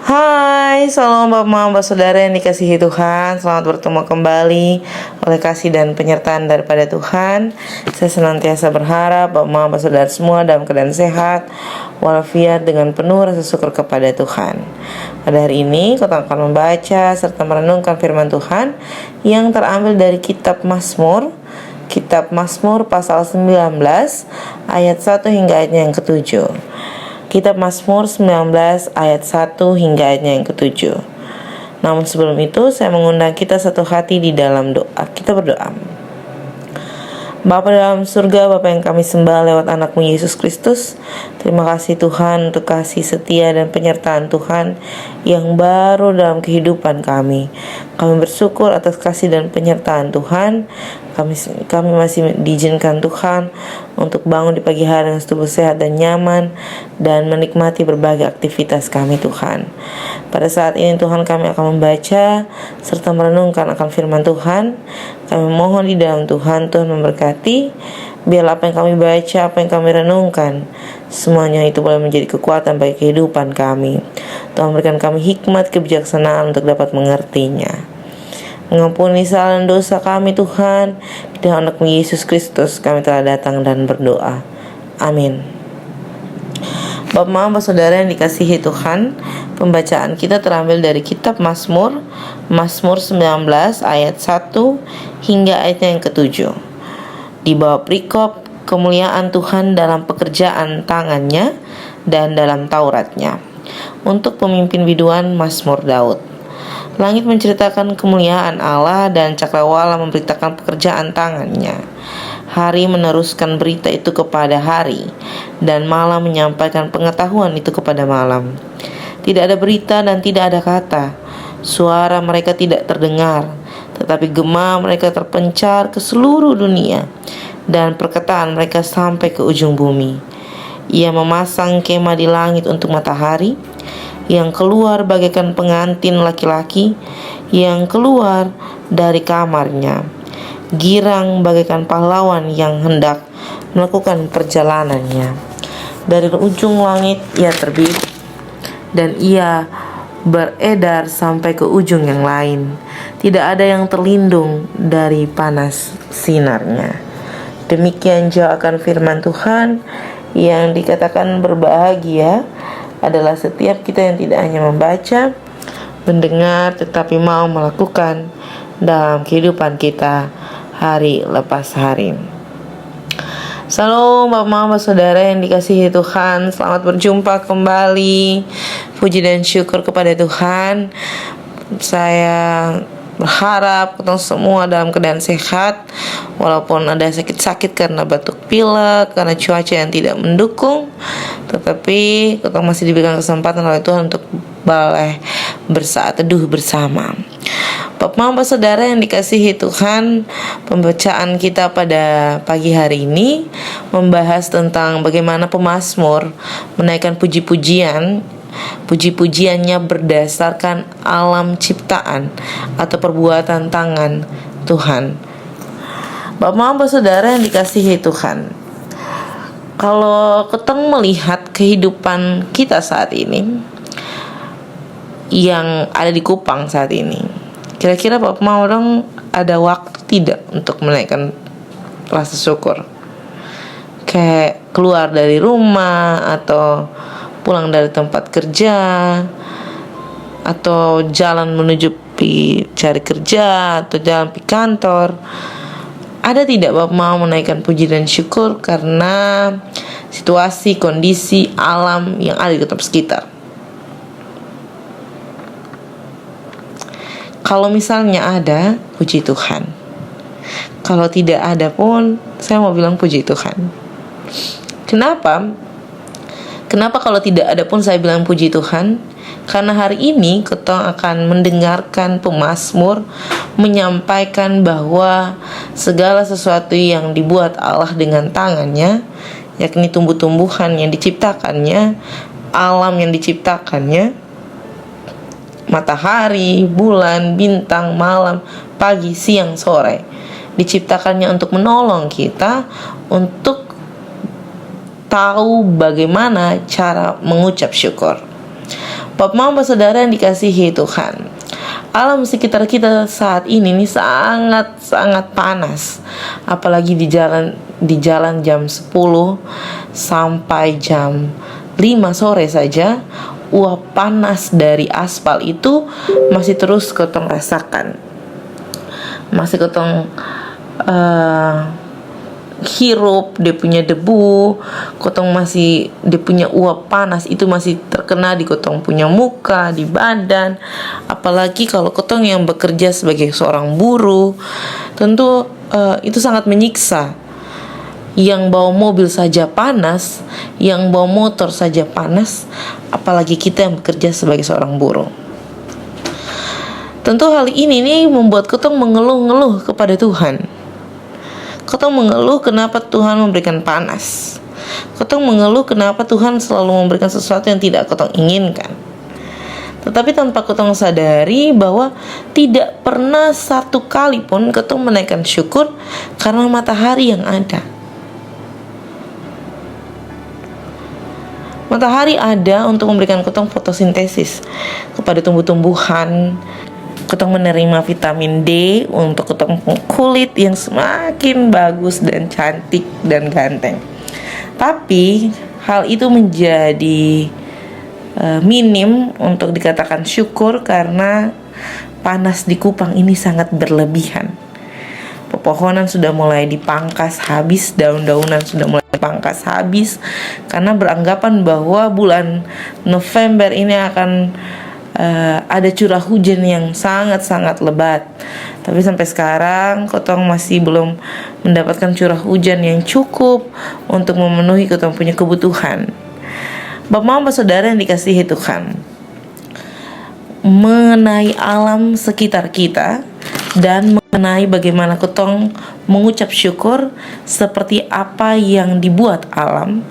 Hai, salam Bapak Mama Saudara yang dikasihi Tuhan. Selamat bertemu kembali oleh kasih dan penyertaan daripada Tuhan. Saya senantiasa berharap Bapak Mama Saudara semua dalam keadaan sehat walafiat dengan penuh rasa syukur kepada Tuhan. Pada hari ini kita akan membaca serta merenungkan firman Tuhan yang terambil dari kitab Mazmur pasal 19 ayat 1 hingga ayatnya yang ke-7. Kitab Mazmur 19 ayat 1 hingga ayatnya yang ke-7. Namun sebelum itu saya mengundang kita satu hati di dalam doa. Kita berdoa. Bapa dalam surga, Bapa yang kami sembah lewat anakmu Yesus Kristus, terima kasih Tuhan untuk kasih setia dan penyertaan Tuhan yang baru dalam kehidupan kami. Kami bersyukur atas kasih dan penyertaan Tuhan. Kami masih diizinkan Tuhan untuk bangun di pagi hari dengan tubuh sehat dan nyaman dan menikmati berbagai aktivitas kami Tuhan. Pada saat ini Tuhan, kami akan membaca serta merenungkan akan firman Tuhan. Kami mohon di dalam Tuhan memberkati. Biarlah apa yang kami baca, apa yang kami renungkan, semuanya itu boleh menjadi kekuatan bagi kehidupan kami. Tuhan berikan kami hikmat kebijaksanaan untuk dapat mengertinya. Mengampuni salah dan dosa kami Tuhan. Di dalam anak Yesus Kristus kami telah datang dan berdoa. Amin. Bapak Mama Saudara yang dikasihi Tuhan, pembacaan kita terambil dari kitab Mazmur 19 ayat 1 hingga ayatnya yang ke-7. Di bawah perikop kemuliaan Tuhan dalam pekerjaan tangannya dan dalam Tauratnya. Untuk pemimpin biduan Mazmur Daud. Langit menceritakan kemuliaan Allah dan cakrawala memberitakan pekerjaan tangannya. Hari meneruskan berita itu kepada hari, dan malam menyampaikan pengetahuan itu kepada malam. Tidak ada berita dan tidak ada kata. Suara mereka tidak terdengar, tetapi gema mereka terpencar ke seluruh dunia, dan perkataan mereka sampai ke ujung bumi. Ia memasang kemah di langit untuk matahari, yang keluar bagaikan pengantin laki-laki yang keluar dari kamarnya, girang bagaikan pahlawan yang hendak melakukan perjalanannya. Dari ujung langit ia terbit, dan ia beredar sampai ke ujung yang lain. Tidak ada yang terlindung dari panas sinarnya. Demikian jauh akan firman Tuhan yang dikatakan berbahagia adalah setiap kita yang tidak hanya membaca, mendengar, tetapi mau melakukan dalam kehidupan kita hari lepas hari. Salam Bapak Mama Saudara yang dikasihi Tuhan, selamat berjumpa kembali. Puji dan syukur kepada Tuhan. Saya berharap kita semua dalam keadaan sehat, walaupun ada sakit-sakit karena batuk pilek, karena cuaca yang tidak mendukung, tetapi kita masih diberikan kesempatan oleh Tuhan untuk boleh bersaat teduh bersama. Bapak Mama Saudara yang dikasihi Tuhan, pembacaan kita pada pagi hari ini membahas tentang bagaimana pemazmur menaikkan puji-pujiannya berdasarkan alam ciptaan atau perbuatan tangan Tuhan. Bapak Saudara yang dikasihi Tuhan, kalau ketemu melihat kehidupan kita saat ini yang ada di Kupang saat ini, kira-kira Bapak mau dong ada waktu tidak untuk menaikkan rasa syukur? Kayak keluar dari rumah, atau pulang dari tempat kerja, atau jalan menuju cari kerja, atau jalan pergi kantor. Ada tidak Bapak mau menaikkan puji dan syukur karena situasi, kondisi, alam yang ada di tempat sekitar? Kalau misalnya ada, puji Tuhan. Kalau tidak ada pun, saya mau bilang puji Tuhan. Kenapa kalau tidak ada pun saya bilang puji Tuhan? Karena hari ini kita akan mendengarkan pemazmur menyampaikan bahwa segala sesuatu yang dibuat Allah dengan tangannya, yakni tumbuh-tumbuhan yang diciptakannya, alam yang diciptakannya, matahari, bulan, bintang, malam, pagi, siang, sore, diciptakannya untuk menolong kita untuk tahu bagaimana cara mengucap syukur. Bapak Mama Saudara yang dikasihi Tuhan, alam sekitar kita saat ini sangat panas. Apalagi di jalan jam 10 sampai jam 5 sore saja, uap panas dari aspal itu masih terus ketong rasakan. Masih ketong hirup, dia punya debu, kotong masih, dia punya uap panas itu masih terkena di kotong punya muka, di badan. Apalagi kalau kotong yang bekerja sebagai seorang buruh, tentu itu sangat menyiksa. Yang bawa mobil saja panas, yang bawa motor saja panas, apalagi kita yang bekerja sebagai seorang buruh. Tentu hal ini nih membuat kotong mengeluh-ngeluh kepada Tuhan. Kotong mengeluh kenapa Tuhan memberikan panas. Kotong mengeluh kenapa Tuhan selalu memberikan sesuatu yang tidak kotong inginkan. Tetapi tanpa kotong sadari bahwa tidak pernah satu kali pun kotong menaikkan syukur karena matahari yang ada. Matahari ada untuk memberikan kotong fotosintesis kepada tumbuh-tumbuhan. Kotong menerima vitamin D untuk kotong kulit yang semakin bagus dan cantik dan ganteng. Tapi hal itu menjadi minim untuk dikatakan syukur karena panas di Kupang ini sangat berlebihan. Pepohonan sudah mulai dipangkas habis, daun-daunan sudah mulai dipangkas habis karena beranggapan bahwa bulan November ini akan ada curah hujan yang sangat-sangat lebat. Tapi sampai sekarang kotong masih belum mendapatkan curah hujan yang cukup untuk memenuhi kotong punya kebutuhan. Bapak Mama Saudara yang dikasihi Tuhan, mengenai alam sekitar kita dan mengenai bagaimana kotong mengucap syukur seperti apa yang dibuat alam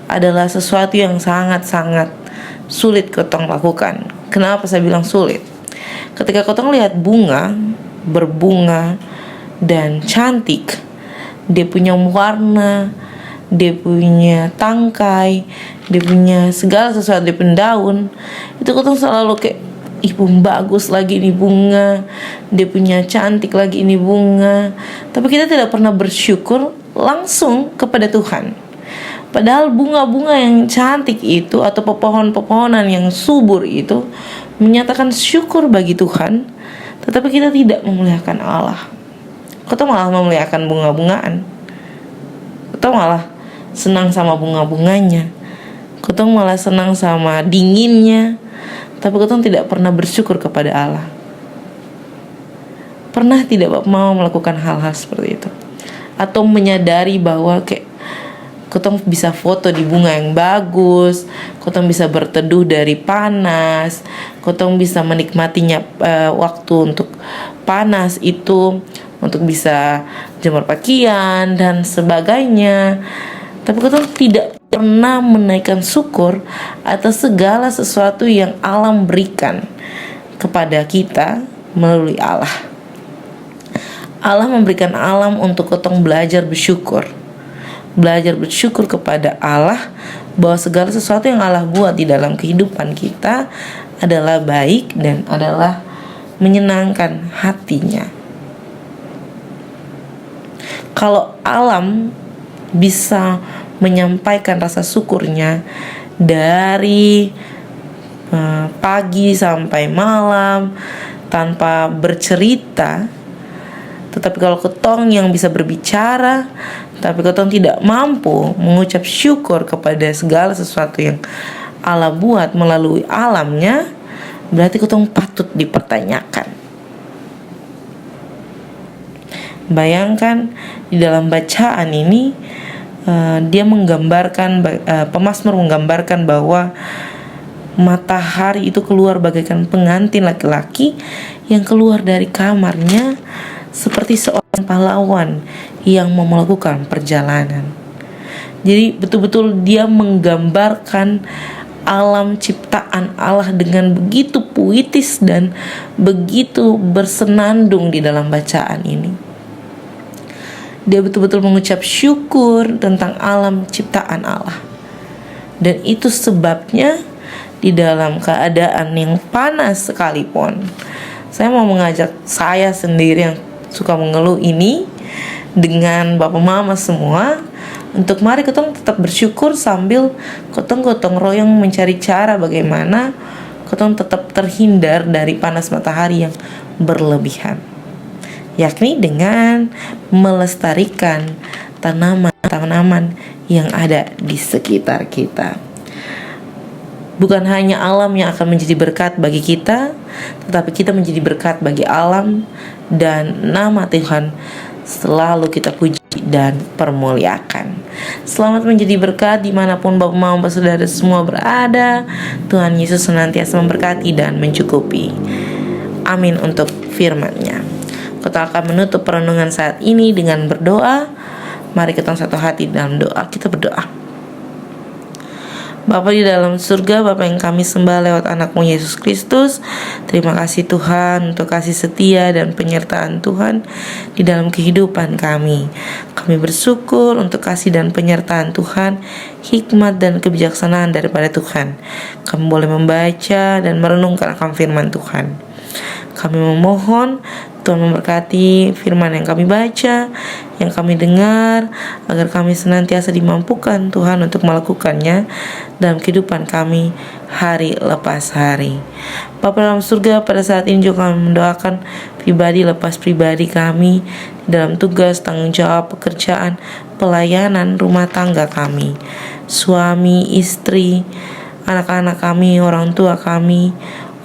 adalah sesuatu yang sangat-sangat sulit kotong lakukan. Kenapa saya bilang sulit? Ketika kotong lihat bunga berbunga dan cantik, dia punya warna, dia punya tangkai, dia punya segala sesuatu, dia punya daun, itu kotong selalu kayak, ih bagus lagi ini bunga, dia punya cantik lagi ini bunga. Tapi kita tidak pernah bersyukur langsung kepada Tuhan. Padahal bunga-bunga yang cantik itu atau pepohonan-pepohonan yang subur itu menyatakan syukur bagi Tuhan, tetapi kita tidak memuliakan Allah. Kita malah memuliakan bunga-bungaan. Kita malah senang sama bunga-bunganya. Kita malah senang sama dinginnya, tapi kita tidak pernah bersyukur kepada Allah. Pernah tidak Bapak mau melakukan hal-hal seperti itu? Atau menyadari bahwa kayak kotong bisa foto di bunga yang bagus, kotong bisa berteduh dari panas, kotong bisa menikmatinya waktu untuk panas itu, untuk bisa jemur pakaian dan sebagainya. Tapi kotong tidak pernah menaikkan syukur atas segala sesuatu yang alam berikan kepada kita melalui Allah. Allah memberikan alam untuk kotong belajar bersyukur. Belajar bersyukur kepada Allah bahwa segala sesuatu yang Allah buat di dalam kehidupan kita adalah baik dan adalah menyenangkan hatinya. Kalau alam bisa menyampaikan rasa syukurnya dari pagi sampai malam tanpa bercerita, tetapi kalau kotong yang bisa berbicara, tapi kotong tidak mampu mengucap syukur kepada segala sesuatu yang Allah buat melalui alamnya, berarti kotong patut dipertanyakan. Bayangkan di dalam bacaan ini, dia menggambarkan, pemazmur menggambarkan bahwa matahari itu keluar bagaikan pengantin laki-laki yang keluar dari kamarnya seperti seorang pahlawan yang mau melakukan perjalanan. Jadi betul-betul dia menggambarkan alam ciptaan Allah dengan begitu puitis dan begitu bersenandung di dalam bacaan ini. Dia betul-betul mengucap syukur tentang alam ciptaan Allah. Dan itu sebabnya di dalam keadaan yang panas sekalipun. Saya mau mengajak saya sendiri yang suka mengeluh ini dengan Bapak Mama semua untuk mari kita tetap bersyukur sambil gotong royong mencari cara bagaimana kita tetap terhindar dari panas matahari yang berlebihan, yakni dengan melestarikan tanaman-tanaman yang ada di sekitar kita. Bukan hanya alam yang akan menjadi berkat bagi kita, tetapi kita menjadi berkat bagi alam, dan nama Tuhan selalu kita puji dan permuliakan. Selamat menjadi berkat dimanapun Bapak Mama Saudara semua berada. Tuhan Yesus senantiasa memberkati dan mencukupi. Amin untuk firman-Nya. Kita akan menutup perenungan saat ini dengan berdoa. Mari kita satu hati dalam doa. Kita berdoa. Bapa di dalam surga, Bapa yang kami sembah lewat anak-Mu Yesus Kristus, terima kasih Tuhan untuk kasih setia dan penyertaan Tuhan di dalam kehidupan kami. Kami bersyukur untuk kasih dan penyertaan Tuhan, hikmat dan kebijaksanaan daripada Tuhan. Kami boleh membaca dan merenungkan akan firman Tuhan. Kami memohon Tuhan memberkati firman yang kami baca, yang kami dengar, agar kami senantiasa dimampukan Tuhan untuk melakukannya dalam kehidupan kami hari lepas hari. Bapa dalam surga, pada saat ini juga kami mendoakan pribadi lepas pribadi kami dalam tugas, tanggung jawab, pekerjaan, pelayanan, rumah tangga kami, suami, istri, anak-anak kami, orang tua kami,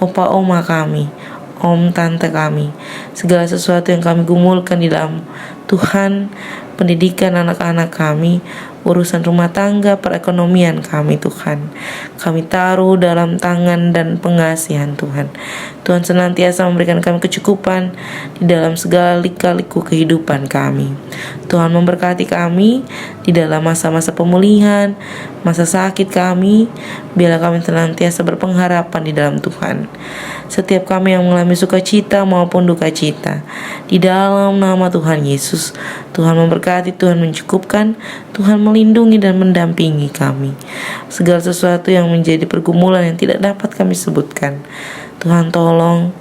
opa oma kami, om tante kami, segala sesuatu yang kami gumulkan di dalam Tuhan, pendidikan anak-anak kami, urusan rumah tangga, perekonomian kami Tuhan, kami taruh dalam tangan dan pengasihan Tuhan. Tuhan senantiasa memberikan kami kecukupan di dalam segala lika-liku kehidupan kami. Tuhan memberkati kami di dalam masa-masa pemulihan, masa sakit kami, biarlah kami senantiasa berpengharapan di dalam Tuhan. Setiap kami yang mengalami sukacita maupun duka cita, di dalam nama Tuhan Yesus, Tuhan memberkati, Tuhan mencukupkan, Tuhan melindungi dan mendampingi kami. Segala sesuatu yang menjadi pergumulan yang tidak dapat kami sebutkan, Tuhan tolong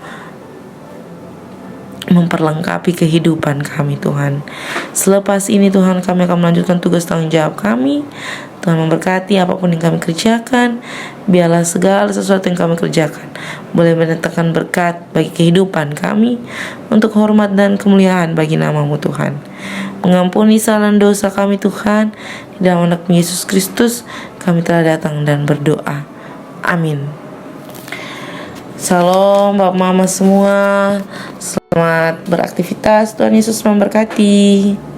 memperlengkapi kehidupan kami Tuhan. Selepas ini Tuhan, kami akan melanjutkan tugas tanggung jawab kami. Tuhan memberkati apapun yang kami kerjakan. Biarlah segala sesuatu yang kami kerjakan boleh mendatangkan berkat bagi kehidupan kami, untuk hormat dan kemuliaan bagi nama-Mu Tuhan. Mengampuni kesalahan dosa kami Tuhan. Di dalam anak Yesus Kristus kami telah datang dan berdoa. Amin. Shalom Bapak Mama semua. Selamat beraktivitas. Tuhan Yesus memberkati.